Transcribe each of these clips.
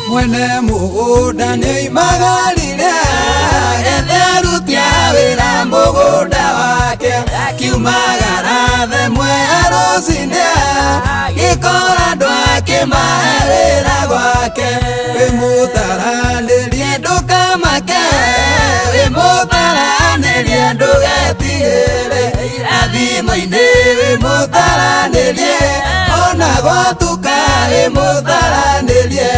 mwene mũgũnda nĩoimagarire getharutia wĩra mũgũnda wake kiumagara themwe rũcinĩ gĩkora andũ akĩmahe wĩra gwake wĩmũtaranĩrie ndũkamake wĩmũtaranĩrie ndũgetigĩre irathimo-inĩ wĩmũtaranĩrie ona gwatuka wĩmũtaranĩrie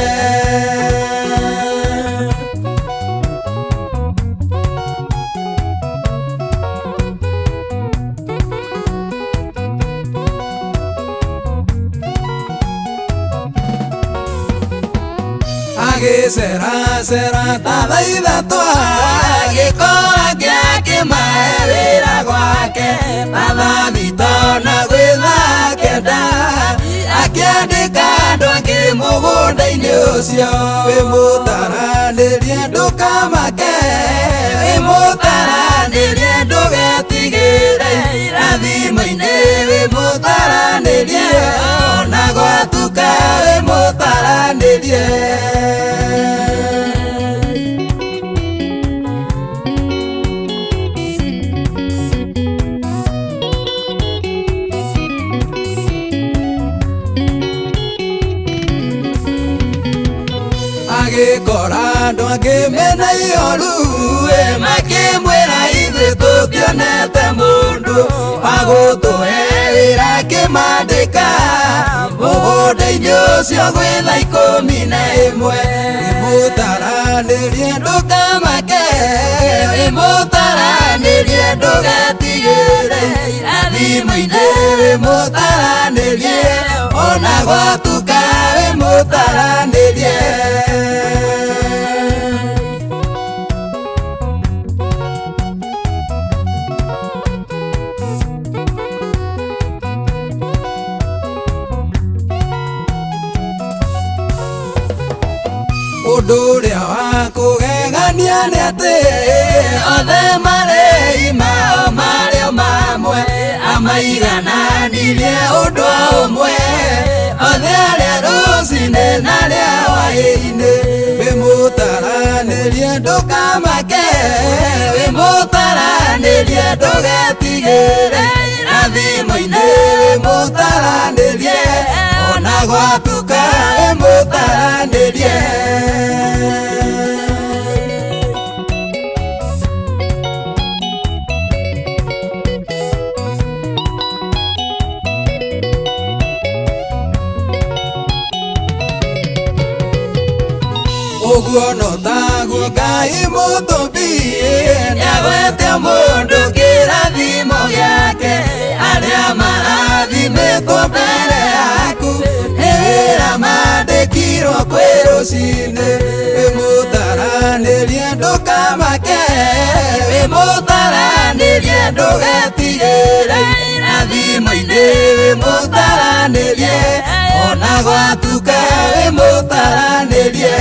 agĩceracera ta thaa ithatũ agĩkora gĩakĩmahe wĩra gwake ta thaa thita na gwĩ thaa kenda akĩandĩka andũ angĩ mũgũnda-inĩ ũcio wĩmũtaranĩrie ndũkamake wĩmũtaranĩrie ndũgetigĩre irathimo-inĩ wĩmũtaranĩrie ona gwatuka wĩmũtaranĩrie agĩkora andũ angĩ mena ihoru makĩmwĩra ithuĩ tũtionete mũndũ wa gũtũhe wĩra akĩmandĩka mũgũnda-inĩ ũcio gwĩ thaa 11 wĩmũtaranĩrie ndũkamake wĩmũtaranĩrie ndũgetigĩre irathimo-inĩ wĩmũtaranĩrie ona gwatuka wĩmũtaranĩrie ũndũ ũrĩa wa kũgegania nĩ atĩ othe marĩhi mao marĩ o mamwe amaigananirie ũndũ ũmwe othe arĩa rũcinĩ na arĩa hwaĩ-inĩ wĩmũtaranĩrie ndũkamake wĩmũtaranĩrie ndũgetigĩre irathimo-inĩ wĩmũtaranĩrie ona gwatuka wĩmũtaranĩrie ũguo no taguo Ngai mũtũmbi nĩagwete mũndũ kĩrathimo gĩake arĩa marathimĩtwo mbere yaku nĩ wĩra mandĩkirwo kwĩ rũcinĩ wĩmũtaranĩrie ndũkamake wĩmũtaranĩrie ndũgetigĩre irathimo-inĩ wĩmũtaranĩrie ona gwatuka wĩmũtaranĩrie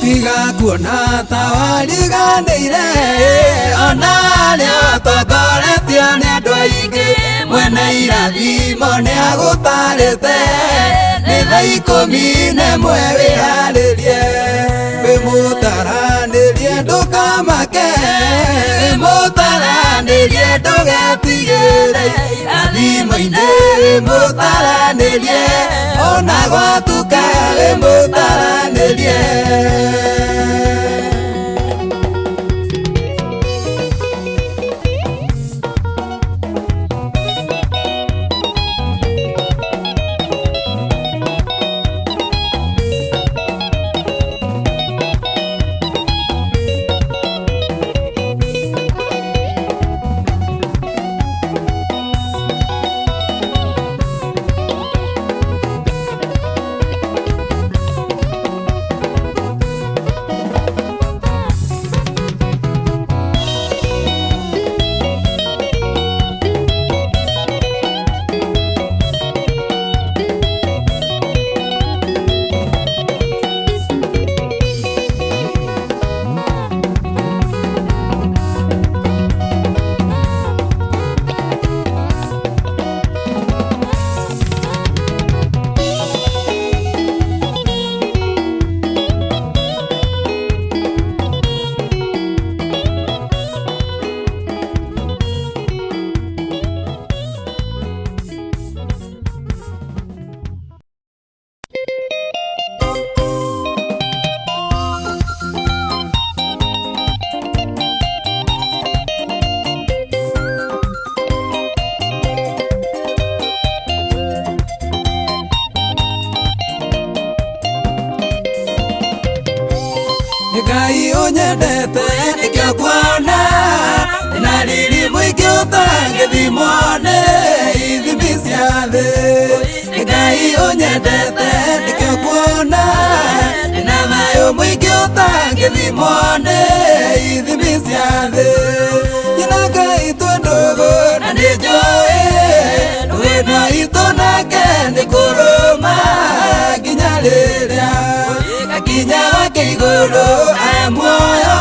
tiga kuona ta wariganĩire ona arĩa ũtongoretio nĩ andũ aingĩ mwene irathimo nĩagũtarĩte nĩ thaa 11 wĩharĩrie wĩmũtaranĩrie ndũkamake wĩmũtaranĩrie ndũgetigĩre irathimo-inĩ wĩmũtaranĩrie ona gwatuka wĩmũtaranĩrie Ngai unyendete nikio kuona na riri mwingi utangithimone ithimi cia thi. Ngai unyendete nikio kuona na thayu mwingi utangithimone ithimi cia thi. Nyina Ngai twe ndugu na ni njui wina itu nake ni kuruma nginya riria gakinya wake iguru e muoyo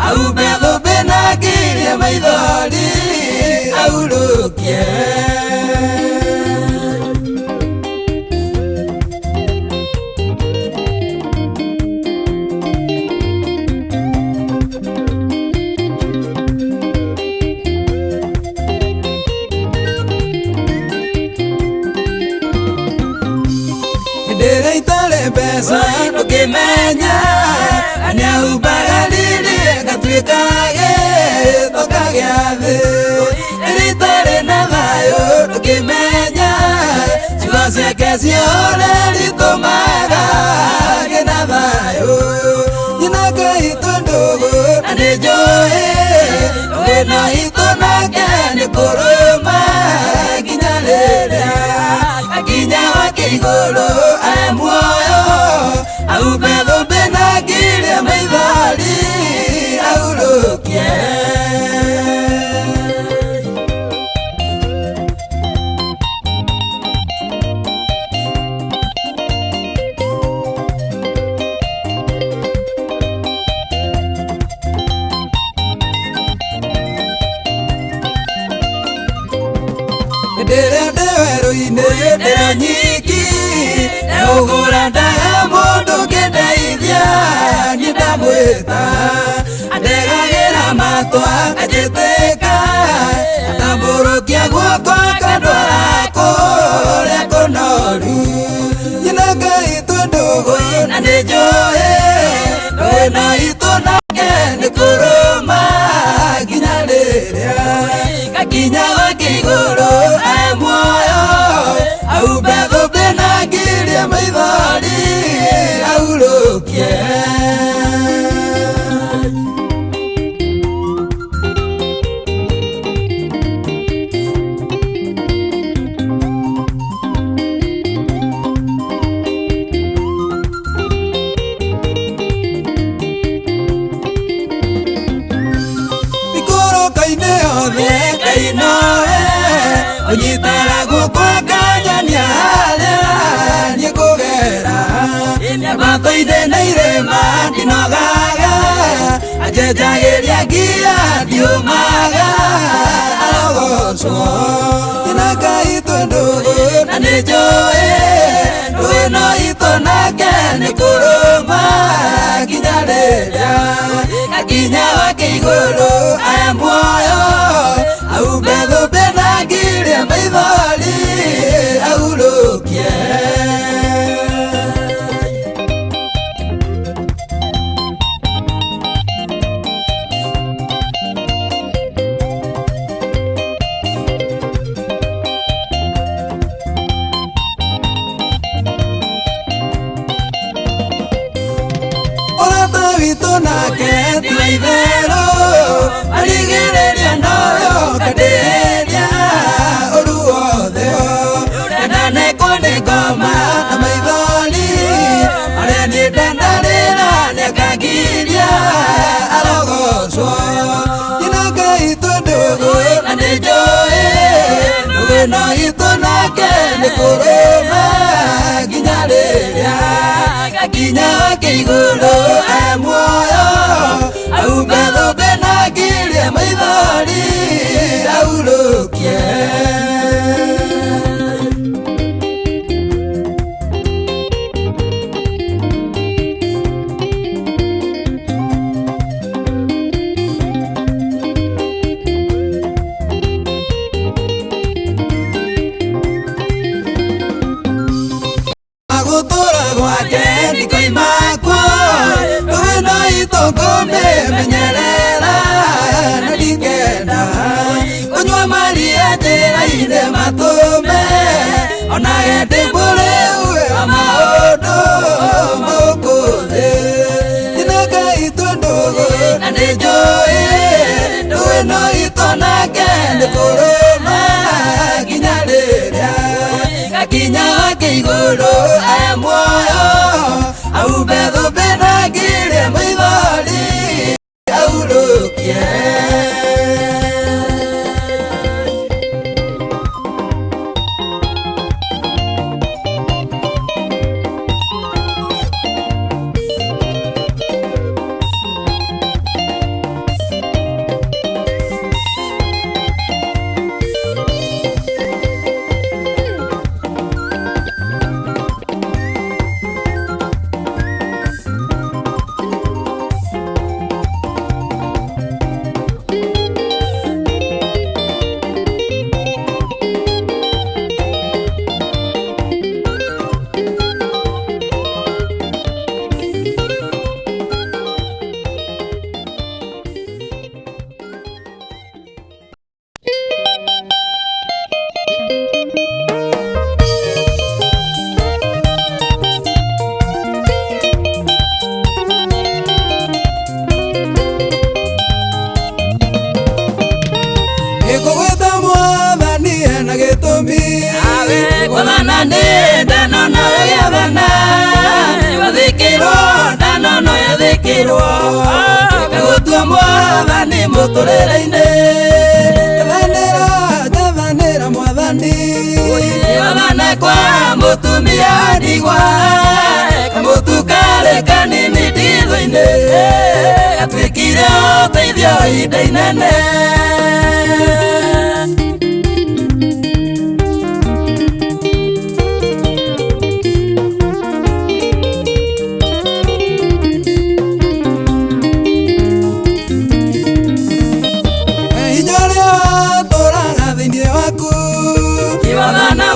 aumbe thumbi na ngirie maithori aurukie. Ndere itale pesa ndukimenya aniaumbaga riri gatuikage toka gia thi. Ndere itale na thayu ndukimenya ciugo ciake ciothe ritumaga gina thayu. Nyina Ngai twe ndugu na ni njui wina itu nake ni kuruma nginya riria gakinya wake iguru e muoyo aumbe thumbi na ngirie maithori aurukie. Ndere ndeweru-ini ndero nyingi neugura ndaga mundu ngindeithia ni ndamwita andegagira matwa ngajitika atamburukia guoko akandwara kuria kunoru. Nyina Ngai twe ndugu na ni njui wina itu nake ni kuruma nginya riria gakinya wake iguru e muoyo aumbe thumbi na ngirie maithori aurukie. Ikoroka-ini yothe Ngai nowe unyitaga guoko akanyania haria ni kugera. Mato-ini na irima ndinogaga anjenjagiria ngia ndiumaga arogocwo. Nyina Ngai twe ndugu na ni njui wina itu nake ni kuruma nginya riria gakinya wake iguru e muoyo aumbe thumbi na ngirie maithori aurukie. Urata witu nake ti wa itherũ arigĩrĩria noyo kandiria ũru wothe ndanekwo nĩ ngoma na maithori marĩa niĩ ndandarĩra nĩakangiria arogocwo. Nyina Ngai twe ndugu na nĩ njui wĩna itu nake nĩ kũrũma nginya rĩrĩa gakinya wake iguru e muoyo aumbe thumbi na ngirie maithori aurukie. Gutura gwake ndikoimakwo wĩna itu ngũmĩmenyerera na ndingenda kunyua maria njĩra-inĩ matũme onage ndĩ mũrĩu wa maũndũ mũkũ thĩ. Nyina Ngai wito nake nĩ kũrũma nginya rĩrĩa gakinya kĩigũrũ e muoyo aumbe thũmbĩ na ngĩrĩa maithori aurũkie. Kagutua mwathani muturire-ini Thavanira mwathani wathana kwa mutumia ndigwa kamutu kari kanini nditho-ini gatuikire uteithio ihinda inene.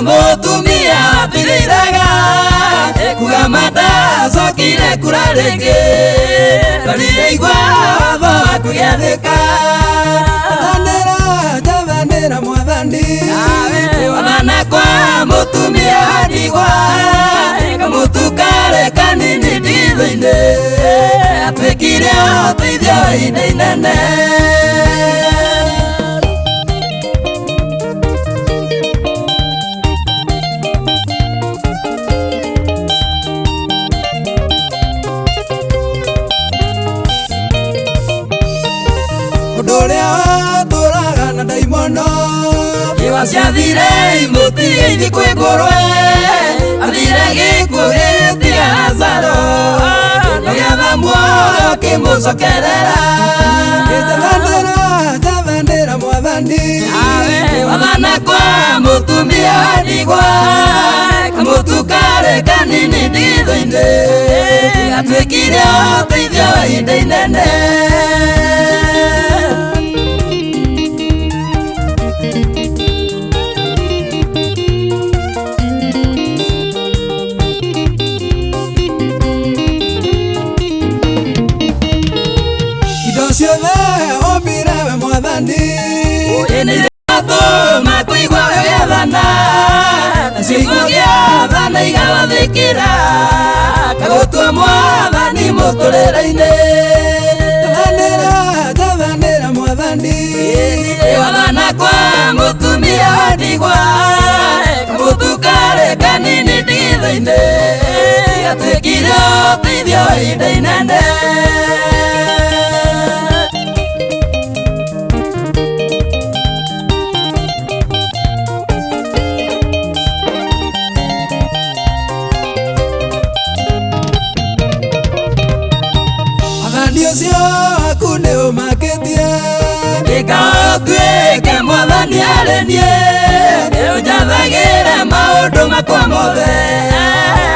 Mutumia thiriraga kuga matacokire kura ringi barĩigua watho waku gĩathĩka. Thavanĩra mwathani wathana kwa mutumia ndigwa kamutu kari kanini nditho-ini atuĩkire ũteithio ihinda inene. Ciathire imũtige ithi kwĩ ngũrwe athire gĩkuũ gĩtiga Lazaro nĩgetha muoyo ũkĩmũcokerera. Thavanĩra mwathani wathana kwa mutumia ndigwa kamutu kari kanini nditho-ini gatuĩkire ũteithio ihinda inene. Makuigua wethana ciugo gĩathana igathĩkĩra kagutua mwathani mũtũrĩre-ini. Thavanĩra mwathani wathana kwa mutumia ndigwa kamutu kari kanini nditho-ini gatuĩkire ũteithio ihinda inene. Ucio waku nĩ ũmakĩtie ndĩkatuĩke mwathani arĩ niĩ ũnjathagĩre maũndũ makwa mothe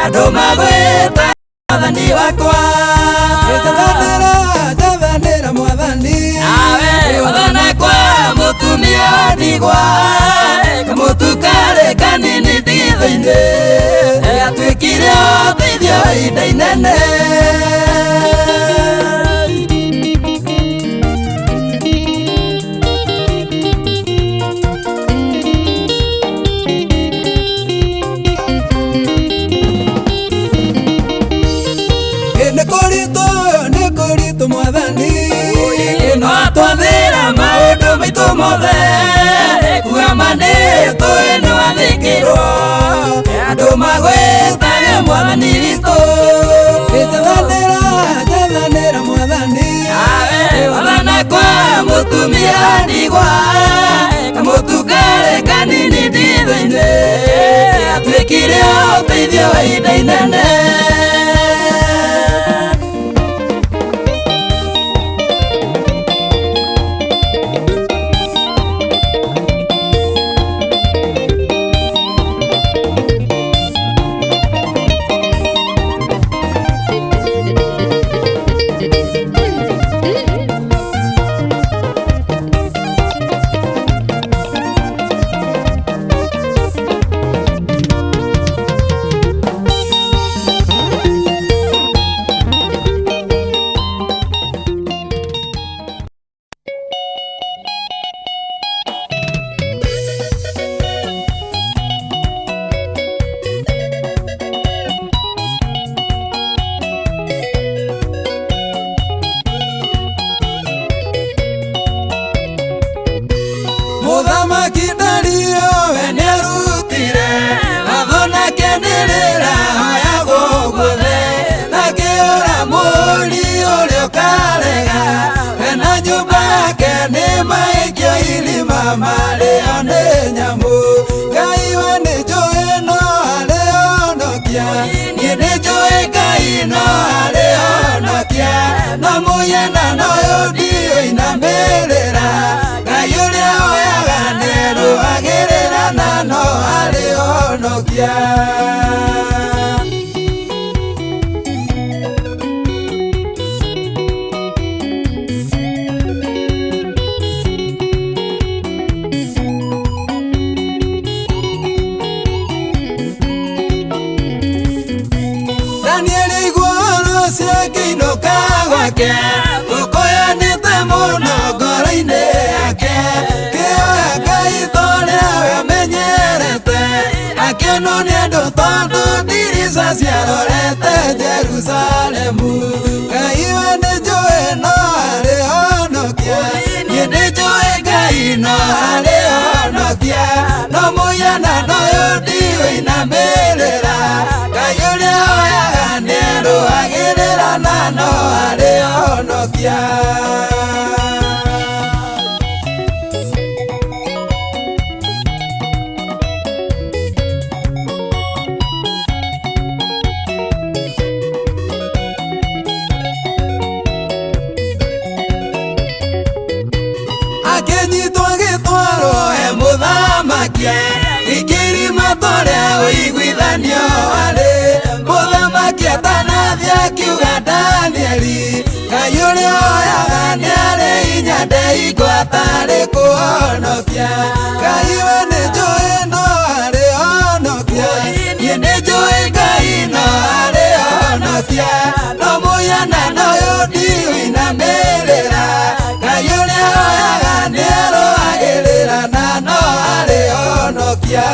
andũ magwĩta mwathani wakwa. Thavanĩra mwathani wathana kwa mutumia ndigwa kamutu kari kanini nditho-ini gatuĩkire ũteithio ihinda inene. Nĩ kũritũ mwathani no atwathĩra maũndũ maitå mothe kuga manĩtũ ĩno athĩkĩrwo andũ magwĩtage Mwathani witũ njethanĩra Mwathani wathana kwa mũtumia ndigwa kamũtu karĩ kanini nditho-inĩ atuĩkire ũteithio wa ihinda inene. Mũthamaki Dario we nĩarutire watho na kĩanĩrĩra hoyagwo guothe na kĩũra mũri ũrĩa ũkarega we na nyũmba yake nĩmaikio irima marĩo nĩ nyamũ. Ngai we nĩnjũĩ no arĩhonokia niĩ nĩnjũĩ Ngai no arĩhonokia no mũhianano ũyũ ndiũinamĩrĩra Ngai ũrĩa oyaga nĩerũagĩrĩra na no arĩhonokia. Danieli igũrũ ciakĩinũka gwake ũkũyanĩte mũno ngoro-inĩ yake kĩoya Ngai torĩa we amenyerete akĩonwo nĩ andũ tondũ ndirica ciarorete Jerusalemu. Ngai we nĩnjũĩ no arĩhonokia niĩ nĩnjũĩ Ngai no arĩhonokia no mũhianano ũyũ ndiũinamĩrĩra Ngai ũrĩa oyaga nĩerũagĩrĩra na no arĩhonokia. Akĩnyitwo agĩtwarwo he mũthamaki ikĩrima torĩa ũiguithanio warĩ mũthamaki atanathiĩ akiuga Danieli Ngai ũrĩa oyaga nĩarĩ hinya ndeigua atarĩ kũhonokia. Ngai we nĩnjũĩ no arĩhonokia niĩ nĩnjũĩ Ngai no arĩhonokia no mũhianano ũyũ ndiũinamĩrĩra Ngai ũrĩa oyaga nĩerũagĩrĩra na no arĩhonokia.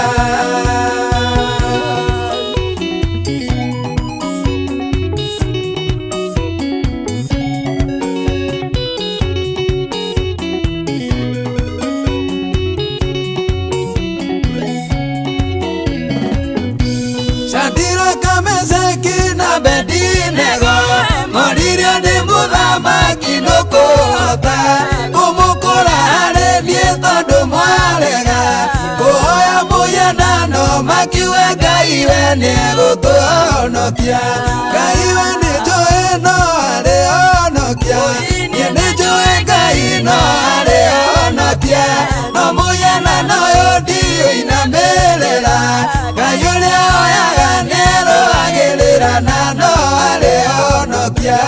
Shadiraka, Mesaki na Abedinego moririo nĩ mũthamaki ndũkũhota kũmũkũra harĩ niĩ tondũ mwarega kũhoya mũhianano makiuga Ngai we nĩegũtũhonokia. Ngai we nĩnjũĩ no arĩhonokia niĩ nĩnjũĩ Ngai no arĩhonokia no mũhianano ũyũ ndiũinamĩrĩra Ngai ũrĩa oyaga nĩerũagĩrĩra na no arĩhonokia.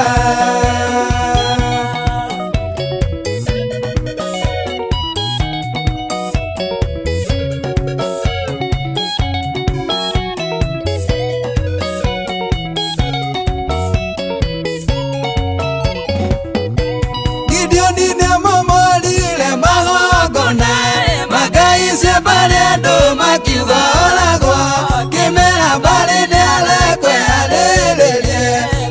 Gideoni nĩamomorire magongona makahicia mbarĩ andũ makiuga oragwo kĩmera mbarĩ nĩarekweharĩrĩrie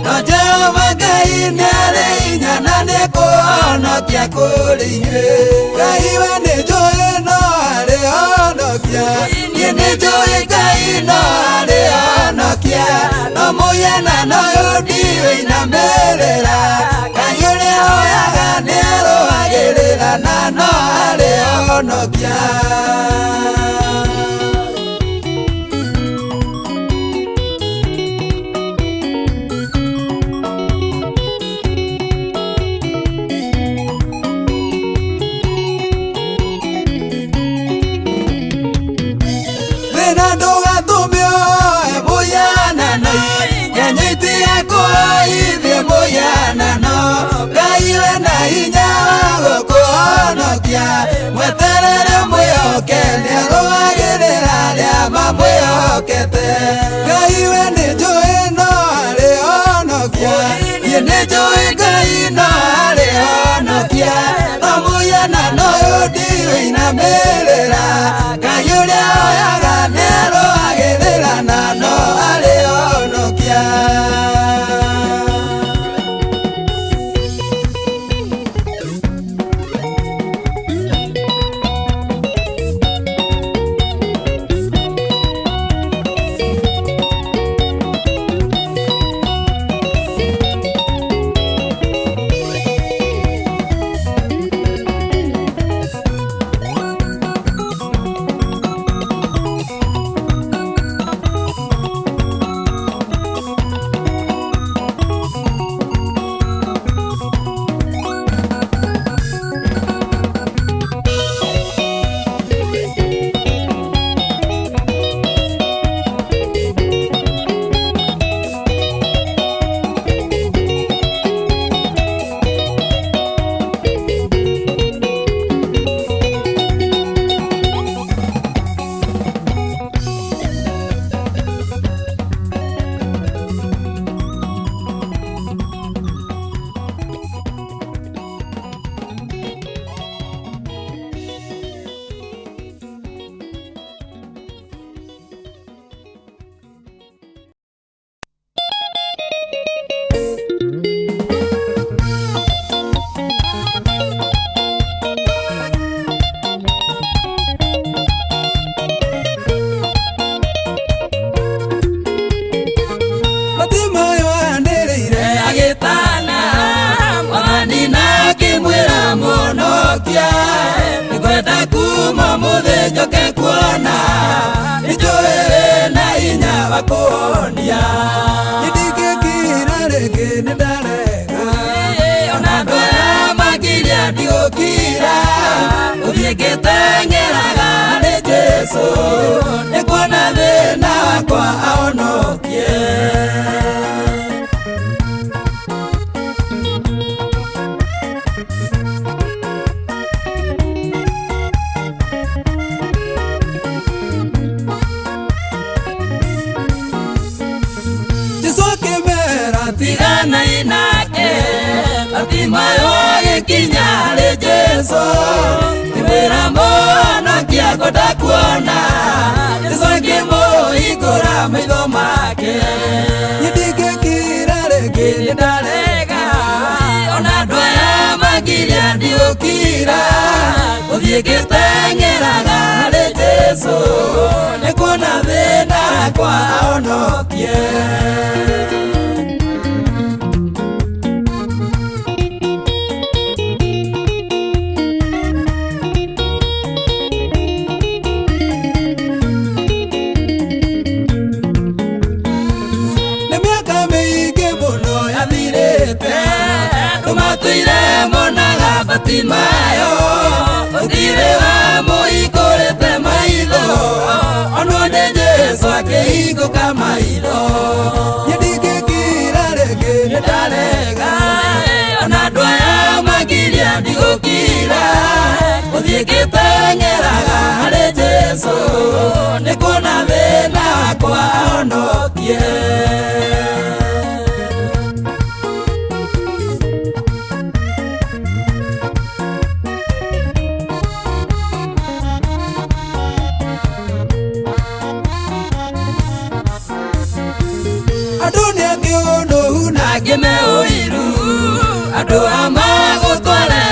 no Jehova Ngai nĩarĩ hinya na nĩekũhonokia. honokia kũrĩ inyuĩ. Ngai we nĩ njũĩ no arĩ honokia, niĩ nĩ njũĩ Ngai no arĩ honokia, no mũhianano ũyũ ndiwĩinamĩrĩra. Ngai ũrĩa hoyaga nĩ arũagĩrĩra na no arĩ honokia. Mweterere mwĩhoke nĩarũagĩrĩra arĩa mamwĩhokete. Ngai we nĩ njũĩ no arĩ honokia, niĩ nĩ njũĩ Ngai no arĩ honokia, no mũhianano ũyũ ndiwĩinamĩrĩra. Ngai ũrĩa hoyaga nĩarũagĩrĩra na no arĩ honokia. Njoke kuona nĩnjũĩ na hinya wa kũhonia. Ndingĩkira rĩngĩ nĩndarega, ona andũ arĩa makiria ndigũkira. Gũthiĩ ngĩteng'eraga harĩ Jesũ, nĩkuona thĩna wakwa ahonokie. Tigana inake Bartimayo agĩkinya harĩ Jesũ, ngĩmwĩra mũhonokia ngwenda kuona. Jesũ akĩmũhingũra maitho make. Ndingĩkira rĩngĩ nĩndarega, ona andũ aya makiria ndigũkira. Gũthiĩ ngĩteng'eraga harĩ Jesũ, nĩkuona thĩna wakwa ahonokie. Bartimayo ũthirĩ wa mũhingũrĩte maitho, onwo nĩ Jesũ akĩhingũka maitho. Ndingĩkira rĩngĩ nĩndarega, ona andũ aya makiria ndigũkira. Gũthiĩ ngĩteng'eraga harĩ Jesũ, nĩkuona thĩna wakwa ahonokie. Andũ amagũtware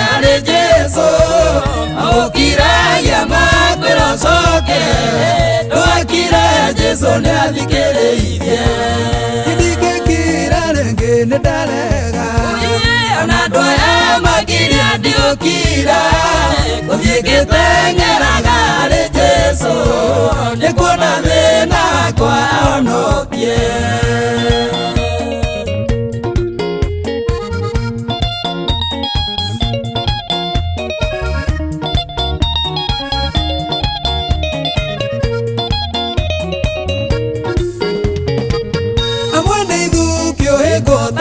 njoke ndwakire Jesu nĩ athikĩrĩirie ndingĩkira rĩngĩ nĩ ndarega ona andũ aya makiria ndigũkira gũthiĩ ngĩteng'eraga harĩ Jesu nĩ kuona thĩna wakwa ahonokie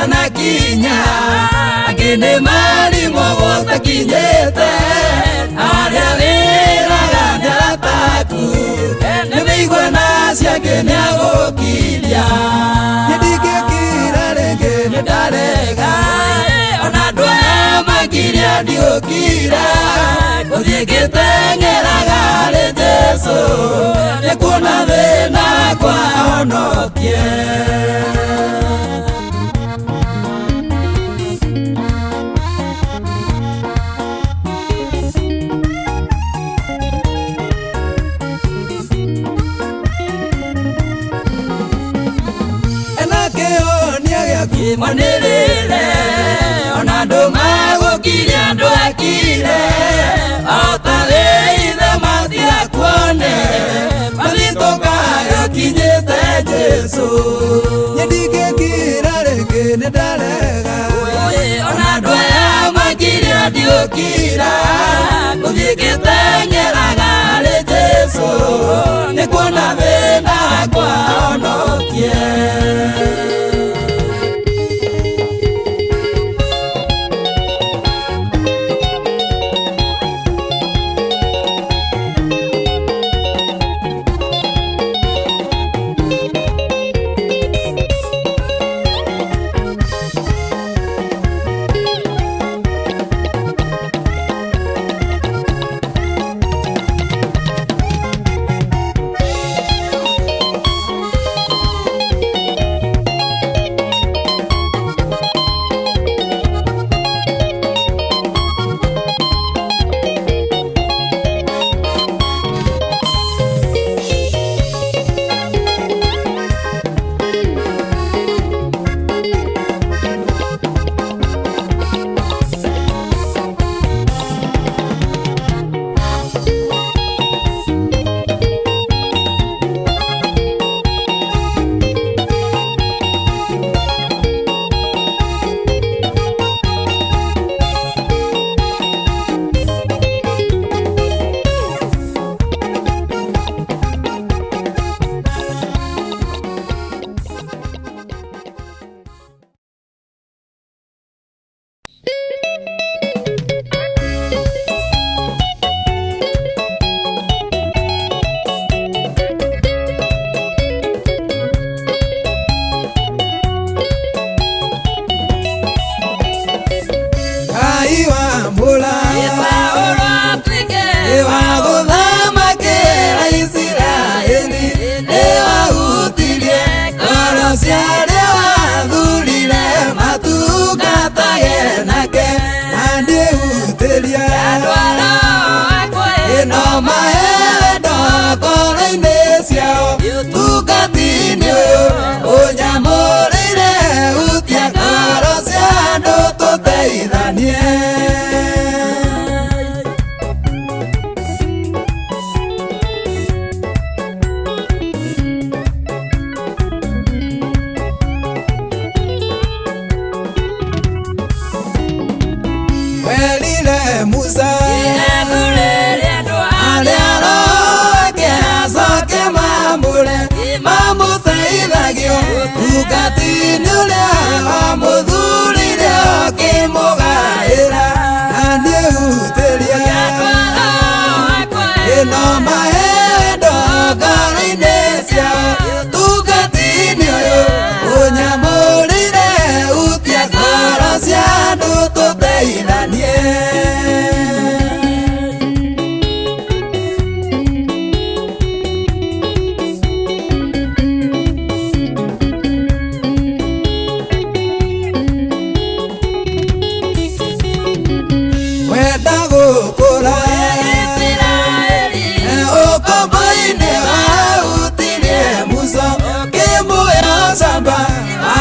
na kinya akine mari mogota kinyete aria wiraga ndataku nimigwe na ciake ni agokiria ndigikira rĩngĩ nĩ ndarega ona andũ aya makiria ndigũkira gũthiĩ ngĩteng'eraga harĩ Jesu nĩ kuona thĩna wakwa ahonokie manirire ona andũ magũkire andũ akire ota wĩithe matiakuone mathitũkaga kinyĩte Jesu ndingĩkira rĩngĩ nĩ ndarega ona andũ aya makire ndigũkira gũthiĩ ngĩteng'eraga harĩ Jesu nĩ kuona thĩna wakwa ahonokie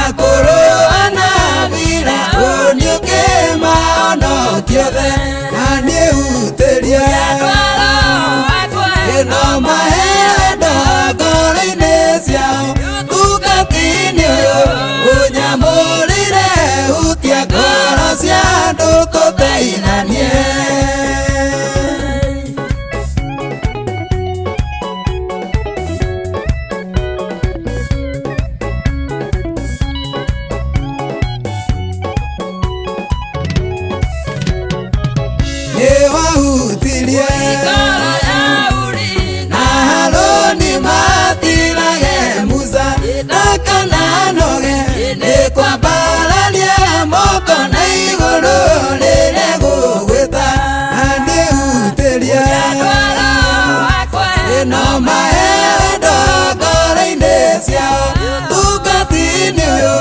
akũrũ anabira ũniũke maono kĩothe na nĩhutĩria ĩno mahendo ngoro-inĩ ciao tungatinĩ ũyũ ũnyamũrĩre hutia ngoro cia andũ tũteithanie. Wahutirie na Harũni matirage Musa na kananoge nĩ kwambarania moko na igũrũ rĩrĩa gũgwĩta na nĩhutĩrie ĩno mahendo ngoro-inĩ ciao tungatinĩ ũyũ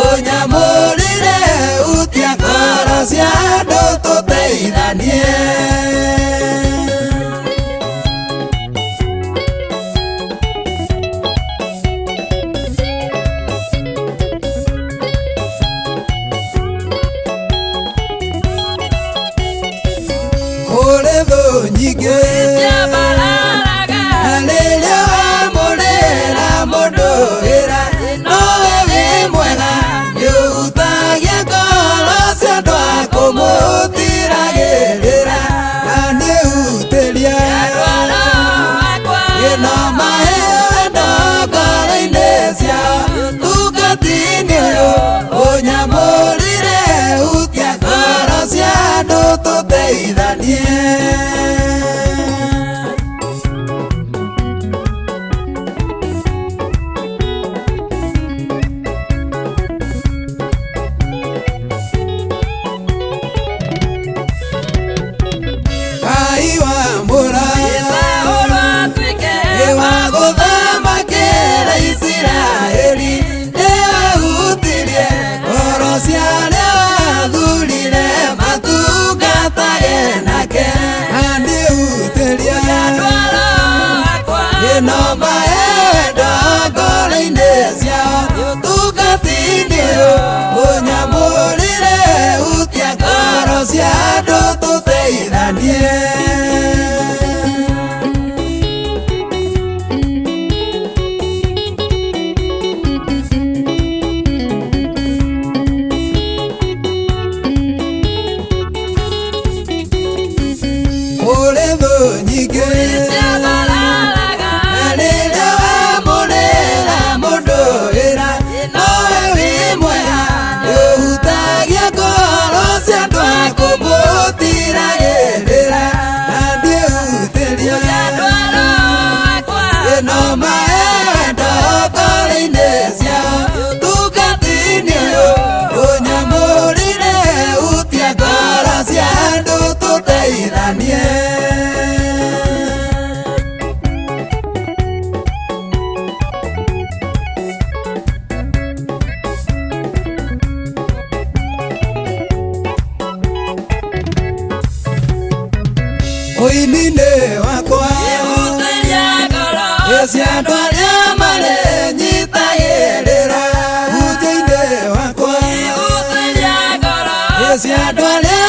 ũnyamũrĩre hutia ngoro cia andũ tũteithanie. Kũrĩ thũ nyingĩ rĩrĩa wamũrĩra mũndũ wĩra nowe wĩ mwega nĩũhutagia ngoro cia andũ a kũmũtiragĩrĩra na nĩhutĩria ĩno mahendo ngoro-inĩ ciao tungatinĩ ũyũ ũnyamũrĩre hutia ngoro cia andũ tũteithanie. Ngai wa mbũra wagũthamakĩra Isiraeli nĩwahutirie ngoro cia arĩa wathurire matungatage nake na nĩhutĩrie ĩno mahendo ngoro-inĩ ciao tungatinĩ ũyũ ũnyamũrĩre hutia ngoro cia andũ tũteithanie. Kũrĩ thũ nyingĩ rĩrĩa wamũrĩra mũndũ wĩra nowe wĩ mwega nĩũhutagia ngoro cia andũ a kũmũtiragĩrĩra na nĩhutĩrie ĩno mahendo ngoro-inĩ ciao tungatinĩ ũyũ ũnyamũrĩre hutia ngoro cia andũ tũteithanie. Ũini-inĩ wakwa cia andũ arĩa marenyitagĩrĩra hunjia-inĩ wakwa cia andũ arĩa